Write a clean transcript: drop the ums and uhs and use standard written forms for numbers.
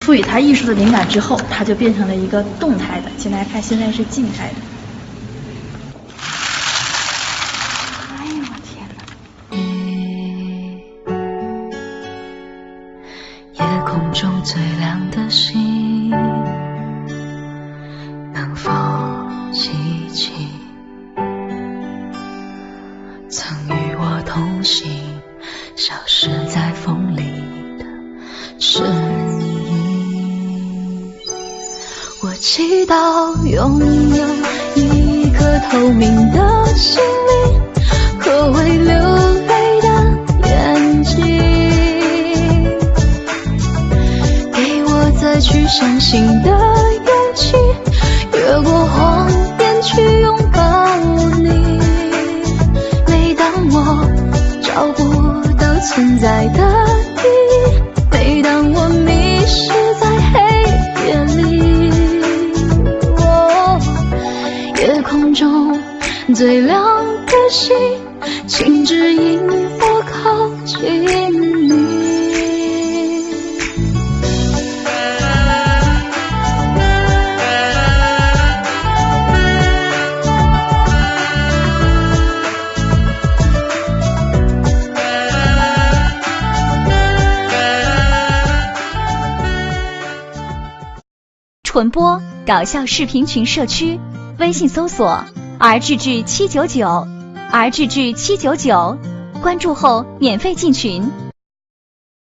赋予它艺术的灵感之后，它就变成了一个动态的。请大家看，现在是静态的。哎呦我天哪！夜空中最亮的星，能否记起曾与我同行，消失在风里的身影？我祈祷拥有一颗透明的心灵和会流泪的眼睛，给我再去相信的勇气，越过谎言去拥抱你。每当我找不到存在的意义，每当我迷失在黑夜里，夜空中最亮的星，请指引我靠近你。纯播搞笑视频群社区，微信搜索“rgg799”，rgg799，关注后免费进群。